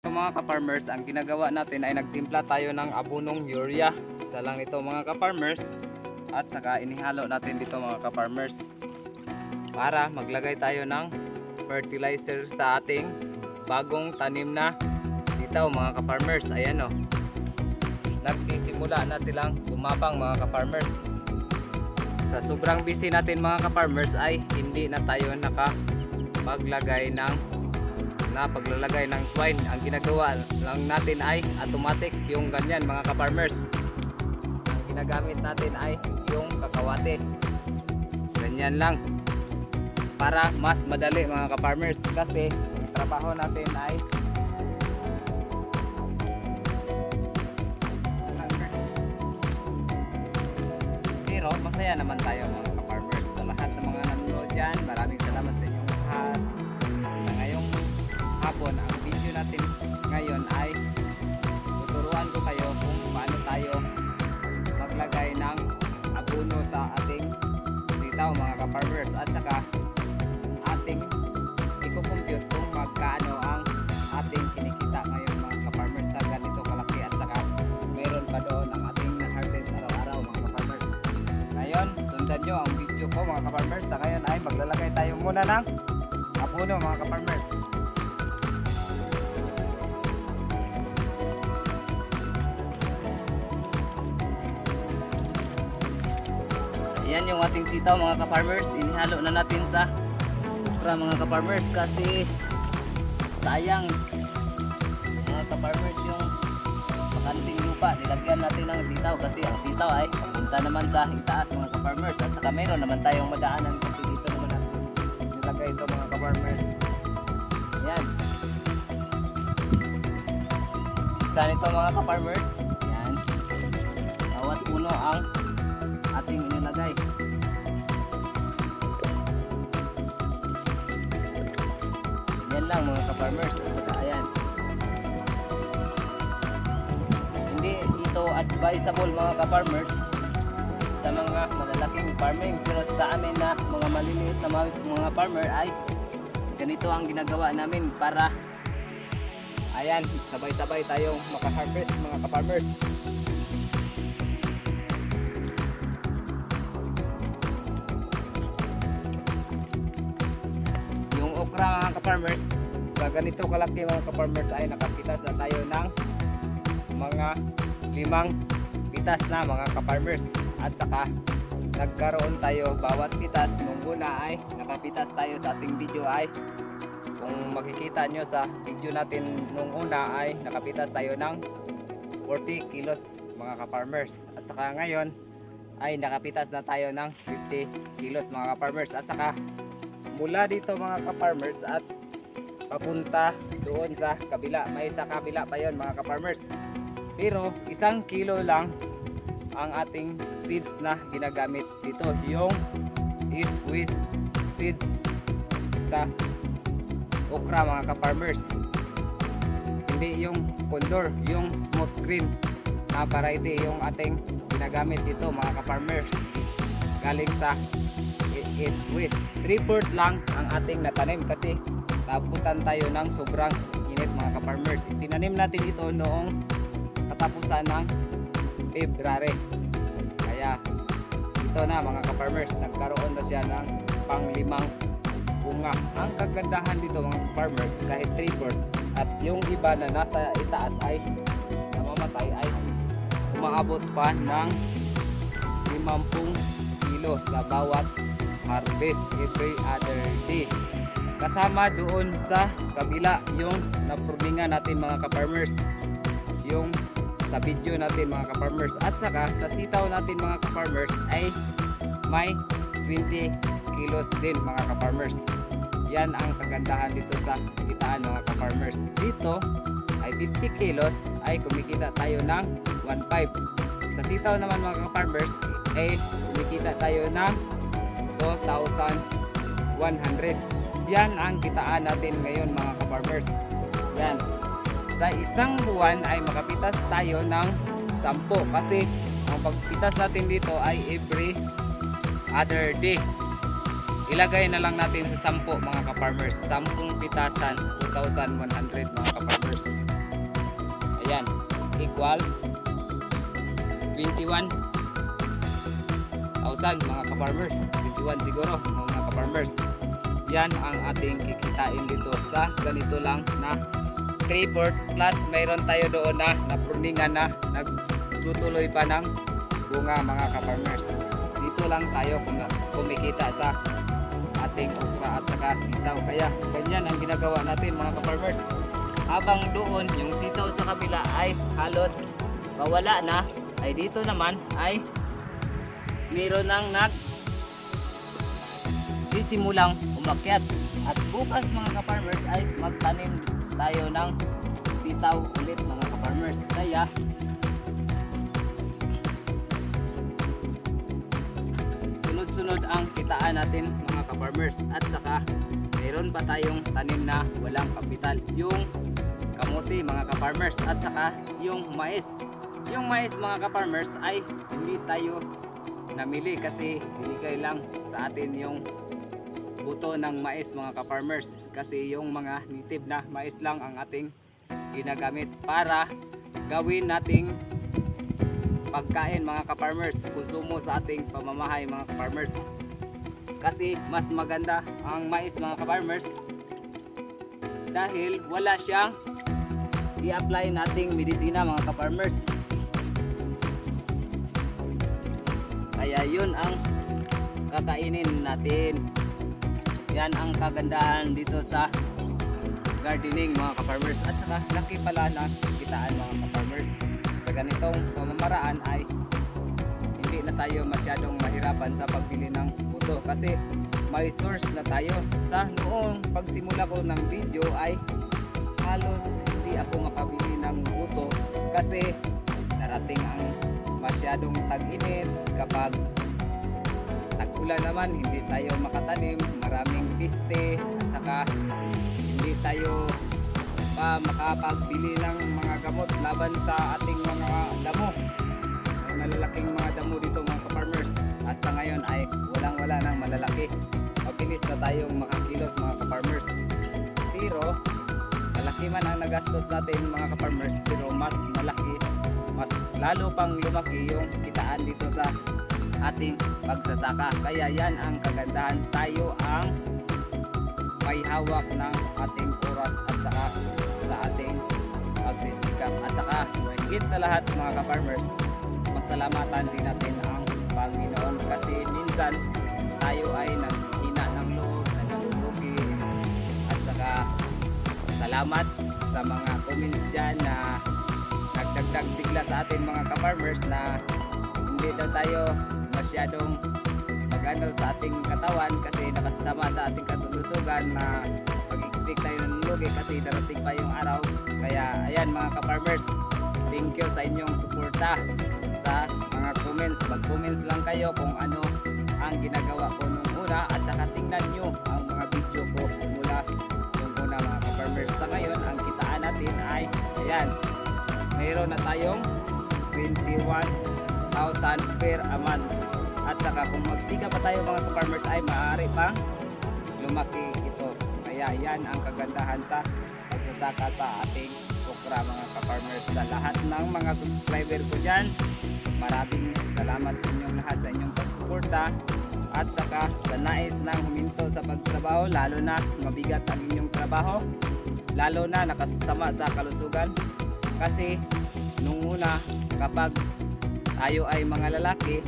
Mga ka-farmers, ang ginagawa natin ay nagtimpla tayo ng abonong urea. Isa lang ito mga ka-farmers. At saka inihalo natin dito mga ka-farmers para maglagay tayo ng fertilizer sa ating bagong tanim na dito mga ka-farmers. Ayan o, nagsisimula na silang gumapang mga ka-farmers. Sa sobrang busy natin mga ka-farmers ay hindi na tayo nakapaglagay paglalagay ng twine. Ang ginagawa lang natin ay automatic yung ganyan mga ka-farmers. Ang ginagamit natin ay yung kakawate, ganyan lang, para mas madali mga ka-farmers, kasi ang trabaho natin ay pero masaya naman tayo mga ka-farmers. Sa lahat ng mga nanonood dyan, maraming salamat sa inyong lahat. Sa ngayong hapon, ang video natin ngayon ay tuturuan ko kayo kung paano tayo maglagay ng abono sa ating sitaw mga ka-farmers, at saka ating i-compute kung magkano ang ating kinikita ngayon mga ka-farmers sa ganito kalaki, at saka meron pa doon ang ating na-harvest araw-araw mga ka-farmers. Ngayon, sundan nyo ang video ko mga ka-farmers. Sa ngayon ay maglalagay tayo muna ng abono mga ka-farmers. Yan yung ating sitaw mga ka-farmers. Inihalo na natin sa okra mga ka-farmers, kasi sayang mga ka-farmers yung makanting lupa. Nilagyan natin ng sitaw kasi ang sitaw ay papunta naman sa itaas mga ka-farmers, at saka mayroon naman tayong madaanan kasi dito naman natin nilagay ito mga ka-farmers. Yan, isa nito mga ka-farmers. Yan, bawat puno ang ating inilagay. Yan lang mga ka-farmers. Ayan, hindi ito advisable mga ka-farmers sa mga malalaking farming, pero sa amin na mga maliliit na mga farmer ay ganito ang ginagawa namin para ayan, sabay-sabay tayong maka-harvest mga ka-farmers. Okra mga ka-farmers, sa ganito kalaki mga ka-farmers ay nakapitas na tayo ng mga 5 pitas na mga ka-farmers, at saka nagkaroon tayo bawat pitas. Nung una ay nakapitas tayo sa ating video ay, kung makikita nyo sa video natin nung una ay nakapitas tayo ng 40 kilos mga ka-farmers, at saka ngayon ay nakapitas na tayo ng 50 kilos mga ka-farmers. At saka mula dito mga ka-farmers at papunta doon sa kabila, may sa kabila pa yon mga ka-farmers, pero 1 kilo lang ang ating seeds na ginagamit dito, yung East-West seeds sa okra mga ka-farmers, hindi yung condor, yung smooth green na variety yung ating ginagamit dito mga ka-farmers, galing sa East-West. 3/4 lang ang ating natanim kasi nabutan tayo ng sobrang init mga ka-farmers. Itinanim natin ito noong katapusan ng February, kaya ito na mga ka-farmers, nagkaroon na siya ng pang-5 bunga. Ang kagandahan dito mga ka-farmers, kahit 3/4 at yung iba na nasa itaas ay namamatay, ay umaabot pa ng 50 kilo sa bawat harvest every other day. Kasama doon sa kabila yung naprobingan natin mga ka-farmers, yung sa video natin mga ka-farmers, at saka sa sitaw natin mga ka-farmers ay may 20 kilos din mga ka-farmers. Yan ang kagandahan dito sa kitaan mga ka-farmers. Dito ay 50 kilos ay kumikita tayo ng 1.5. Sa sitaw naman mga ka-farmers ay kumikita tayo ng 2,100. Yan ang kitaan natin ngayon mga ka-farmers. Yan, sa isang buwan ay makapitas tayo ng 10, kasi ang pagpitas natin dito ay every other day. Ilagay na lang natin sa 10 mga ka-farmers, 10 pitasan, 2,100 mga ka-farmers. Ayan, equal 21,000 mga ka-farmers. 21 siguro mga ka-farmers. Yan ang ating kikitain dito sa ganito lang na creeper, plus mayroon tayo doon na napruningan na nagtutuloy pa ng bunga mga ka-farmers. Dito lang tayo kumikita sa ating okra at saka sitaw. Kaya ganyan ang ginagawa natin mga ka-farmers. Habang doon yung sitaw sa kabila ay halos mawala na, ay dito naman ay meron nang sisimulang umakyat. At bukas mga ka-farmers ay magtanim tayo ng sitaw ulit mga ka-farmers. Kaya sunod-sunod ang kitaan natin mga ka-farmers. At saka mayroon pa tayong tanim na walang kapital, yung kamote mga ka-farmers, at saka yung mais. Yung mais mga ka-farmers ay hindi tayo namili kasi binigay lang sa atin yung buto ng mais mga ka-farmers, kasi yung mga native na mais lang ang ating ginagamit para gawin nating pagkain mga ka-farmers, konsumo sa ating pamamahay mga ka-farmers. Kasi mas maganda ang mais mga ka-farmers dahil wala siyang i-apply nating medisina mga ka-farmers. Kaya yun ang kakainin natin. Yan ang kagandahan dito sa gardening mga ka-farmers. At saka laki pala na kitaan mga ka-farmers. Sa ganitong pamamaraan ay hindi na tayo masyadong mahirapan sa pagbili ng buto, kasi may source na tayo. Sa noong pagsimula ko ng video ay halos hindi ako makabili ng buto kasi darating ang masyadong tag-init. Kapag tag-ulan naman hindi tayo makatanim, maraming piste, at saka hindi tayo pa makapagbili ng mga gamot laban sa ating mga damo. May malalaking mga damo dito mga ka-farmers, at sa ngayon ay walang-wala ng malalaki. Mabilis na tayong makakilos mga ka-farmers. Pero malaki man ang nagastos natin mga ka-farmers, pero mas malaki, mas lalo pang lumaki yung kitaan dito sa ating pagsasaka. Kaya yan ang kagandahan, tayo ang may hawak ng ating oras at saka sa ating pagsisikap. At saka higit sa lahat mga ka-farmers, masalamatan din natin ang Panginoon, kasi minsan tayo ay naghihina ng loob, nalulugi. At saka salamat sa mga comments dyan na nagdagdag sigla sa atin mga ka-farmers, na hindi daw tayo masyadong mag-ano sa ating katawan kasi nakasama sa ating katulusugan, na mag-expect tayo ng lugi kasi darating pa yung araw. Kaya ayan mga ka-farmers, thank you sa inyong suporta sa mga comments. Mag-comments lang kayo kung ano ang ginagawa ko nung una, at saka tingnan nyo ang mga video ko mula nung una mga ka-farmers. Sa ngayon ang kitaan natin ay ayan, mayroon na tayong 21,000 per a month. At saka kung magsika pa tayo mga ka-farmers ay maaari pang lumaki ito. Kaya yan ang kagandahan sa pagsasaka sa ating okra mga ka-farmers. Sa lahat ng mga subscriber ko dyan, maraming salamat sa inyong lahat sa inyong pagsuporta. At saka sa nais nang huminto sa pagtrabaho, lalo na mabigat ang inyong trabaho, lalo na nakasama sa kalusugan. Kasi nung una, kapag tayo ay mga lalaki,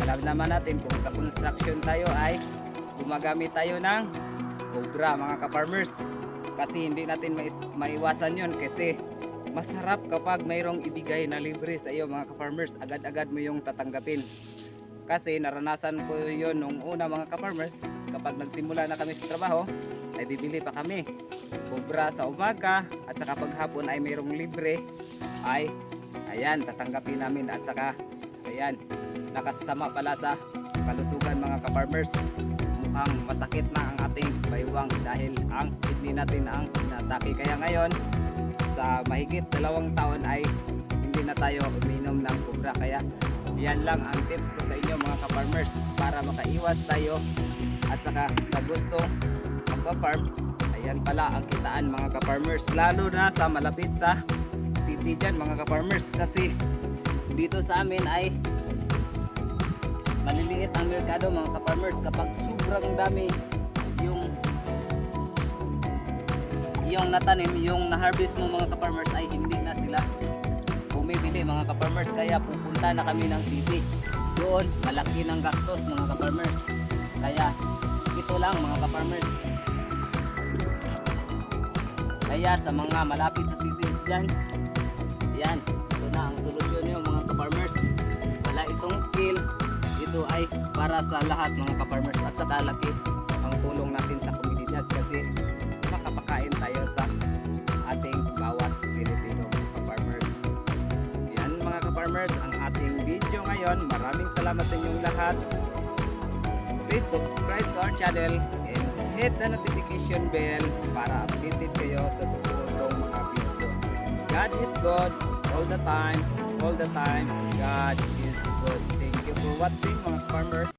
alam naman natin kung sa construction tayo ay gumagamit tayo ng cobra mga ka-farmers. Kasi hindi natin maiwasan yun, kasi masarap kapag mayroong ibigay na libre sa iyo mga ka-farmers, agad-agad mo yung tatanggapin. Kasi naranasan ko yun nung una mga ka-farmers. Kapag nagsimula na kami sa trabaho ay bibili pa kami cobra sa umaga, at saka paghapon ay mayroong libre, ay ayan, tatanggapin namin. At saka ayan, nakasama pala sa kalusugan mga ka-farmers. Mukhang masakit na ang ating baywang dahil ang kidney natin ang inatake. Kaya ngayon sa mahigit 2 taon ay hindi na tayo uminom ng cobra. Kaya yan lang ang tips ko sa inyo mga ka-farmers, para makaiwas tayo. At saka sa gustong magpa-farm, ayan pala ang kitaan mga ka-farmers, lalo na sa malapit sa city. quality dyan mga ka-farmers, kasi dito sa amin ay maliliit ang merkado mga ka-farmers. Kapag sobrang dami yung natanim, yung na-harvest mo mga ka-farmers, ay hindi na sila bumibili mga ka-farmers, kaya pupunta na kami ng city. Doon malaki ng gastos mga ka-farmers, kaya ito lang mga ka-farmers. Kaya sa mga malapit sa cities dyan, yan, ito na ang solusyon nyo mga ka-farmers. Wala itong skill, ito ay para sa lahat mga ka-farmers, at saka laki ang tulong natin sa komunidad, kasi makapakain tayo sa ating bawat Pilipino mga ka-farmers. Yan mga ka-farmers ang ating video ngayon. Maraming salamat sa inyong lahat. Please subscribe to our channel and hit the notification bell para updated kayo sa susunod kong mga video. God is good all the time. God is good. Thank you for watching mga farmers.